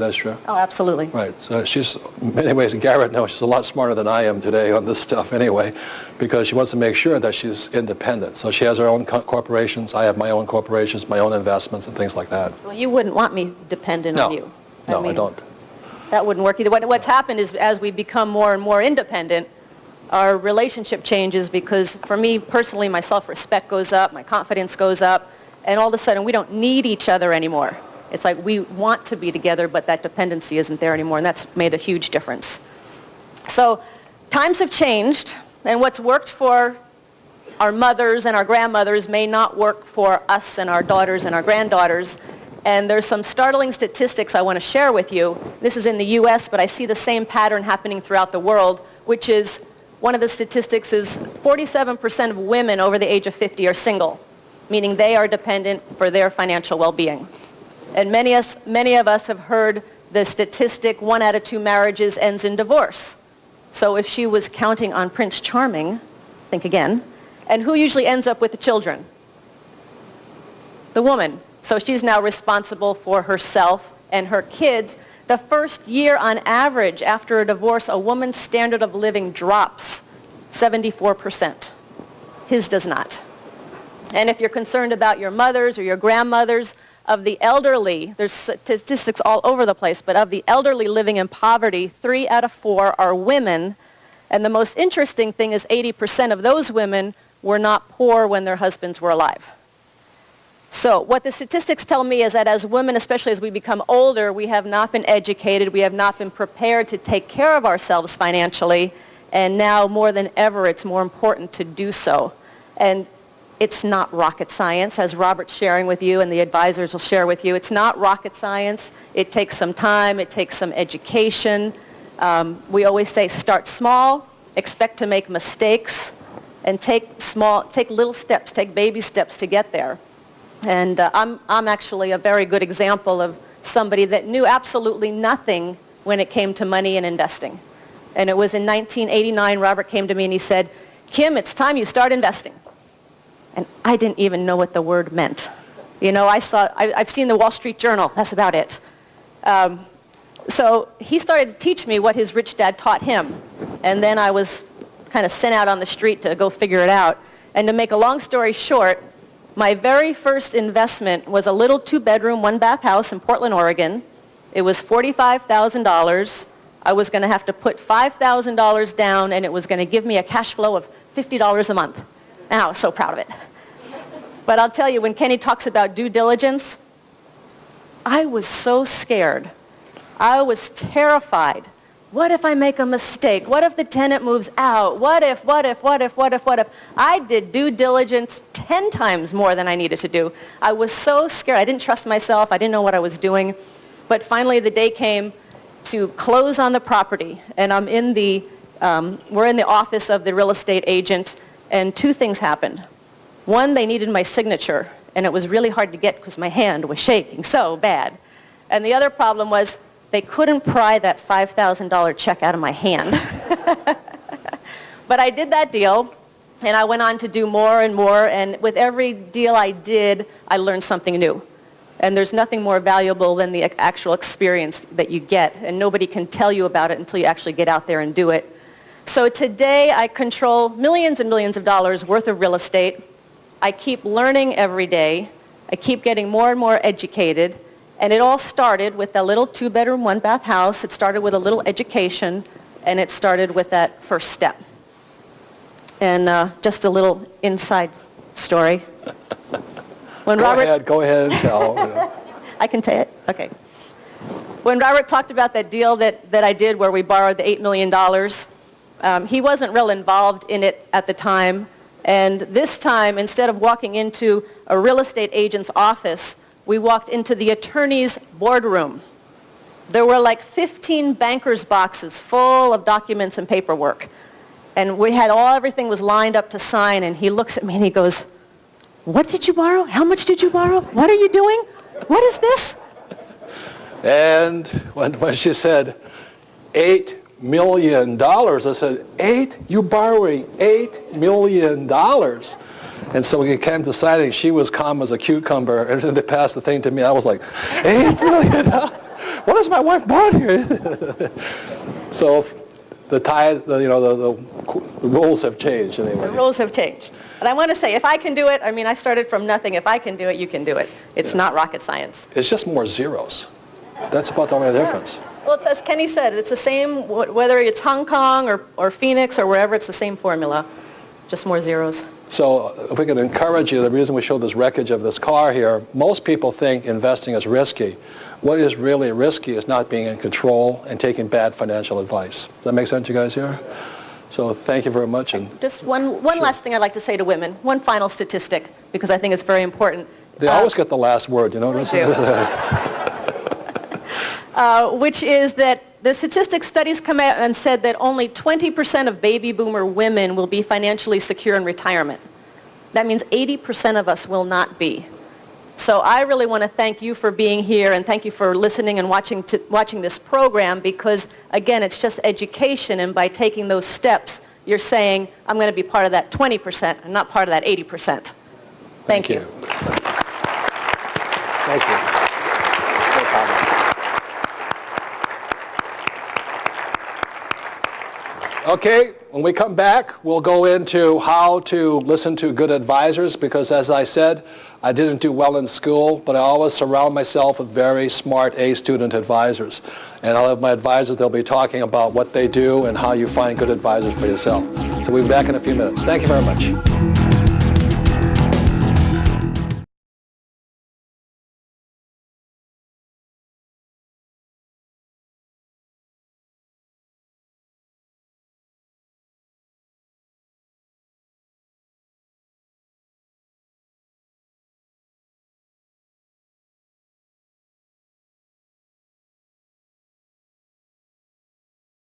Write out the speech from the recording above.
That's true. Oh, absolutely. Right. So she's, in many ways, Garrett knows she's a lot smarter than I am today on this stuff anyway, because she wants to make sure that she's independent. So she has her own corporations. I have my own corporations, my own investments, and things like that. Well, you wouldn't want me dependent on you. No, I don't. That wouldn't work either. What's happened is as we become more and more independent, our relationship changes because for me personally, my self-respect goes up, my confidence goes up, and all of a sudden we don't need each other anymore. It's like we want to be together, but that dependency isn't there anymore, and that's made a huge difference. So times have changed, and what's worked for our mothers and our grandmothers may not work for us and our daughters and our granddaughters. And there's some startling statistics I want to share with you. This is in the US, but I see the same pattern happening throughout the world, which is one of the statistics is 47% of women over the age of 50 are single, meaning they are dependent for their financial well-being. And many of us have heard the statistic, 1 out of 2 marriages ends in divorce. So if she was counting on Prince Charming, think again, and who usually ends up with the children? The woman. So she's now responsible for herself and her kids. The first year on average after a divorce, a woman's standard of living drops 74%. His does not. And if you're concerned about your mothers or your grandmothers, of the elderly, there's statistics all over the place, but of the elderly living in poverty, 3 out of 4 are women. And the most interesting thing is 80% of those women were not poor when their husbands were alive. So what the statistics tell me is that as women, especially as we become older, we have not been educated, we have not been prepared to take care of ourselves financially, and now more than ever it's more important to do so. And it's not rocket science, as Robert's sharing with you and the advisors will share with you. It's not rocket science. It takes some time, it takes some education. We always say start small, expect to make mistakes, and take little steps, take baby steps to get there. And I'm actually a very good example of somebody that knew absolutely nothing when it came to money and investing. And it was in 1989, Robert came to me and he said, Kim, it's time you start investing. And I didn't even know what the word meant. You know, I've seen the Wall Street Journal, that's about it. So he started to teach me what his rich dad taught him. And then I was kind of sent out on the street to go figure it out. And to make a long story short, my very first investment was a little 2-bedroom, 1-bath house in Portland, Oregon. It was $45,000. I was going to have to put $5,000 down, and it was going to give me a cash flow of $50 a month. And I was so proud of it. But I'll tell you, when Kenny talks about due diligence, I was so scared. I was terrified. What if I make a mistake? What if the tenant moves out? What if? I did due diligence 10 times more than I needed to do. I was so scared. I didn't trust myself. I didn't know what I was doing. But finally the day came to close on the property. And we're in the office of the real estate agent, and 2 things happened. One, they needed my signature, and it was really hard to get because my hand was shaking so bad. And the other problem was they couldn't pry that $5,000 check out of my hand. But I did that deal, and I went on to do more and more, and with every deal I did, I learned something new. And there's nothing more valuable than the actual experience that you get, and nobody can tell you about it until you actually get out there and do it. So today, I control millions and millions of dollars worth of real estate. I keep learning every day. I keep getting more and more educated. And it all started with that little 2-bedroom, 1-bath house. It started with a little education, and it started with that first step. And just a little inside story. When Go ahead and tell. I can tell it? Okay. When Robert talked about that deal that I did where we borrowed the $8 million, he wasn't real involved in it at the time. And this time, instead of walking into a real estate agent's office, we walked into the attorney's boardroom. There were like 15 banker's boxes full of documents and paperwork. And we had everything was lined up to sign, and he looks at me and he goes, "What did you borrow? How much did you borrow? What are you doing? What is this?" And when she said, $8 million, I said, 8? You borrowing $8 million? And so we came deciding she was calm as a cucumber, and then they passed the thing to me. I was like, $8 million? what has my wife bought here? So the rules have changed anyway. The rules have changed. And I want to say, if I can do it, I mean, I started from nothing. If I can do it, you can do it. It's not rocket science. It's just more zeros. That's about the only difference. Well, it's, as Kenny said, it's the same, whether it's Hong Kong or Phoenix or wherever, it's the same formula, just more zeros. So if we can encourage you, the reason we showed this wreckage of this car here, most people think investing is risky. What is really risky is not being in control and taking bad financial advice. Does that make sense, you guys here? So thank you very much. And just one last thing I'd like to say to women, one final statistic, because I think it's very important. They always get the last word, you know? Which is that the statistics studies come out and said that only 20% of baby boomer women will be financially secure in retirement. That means 80% of us will not be. So I really want to thank you for being here and thank you for listening and watching this program, because again, it's just education, and by taking those steps, you're saying, I'm going to be part of that 20% and not part of that 80%. Thank you. Thank you. No problem. Okay, when we come back, we'll go into how to listen to good advisors, because as I said, I didn't do well in school, but I always surround myself with very smart A-student advisors. And I'll have my advisors, they'll be talking about what they do and how you find good advisors for yourself. So we'll be back in a few minutes. Thank you very much.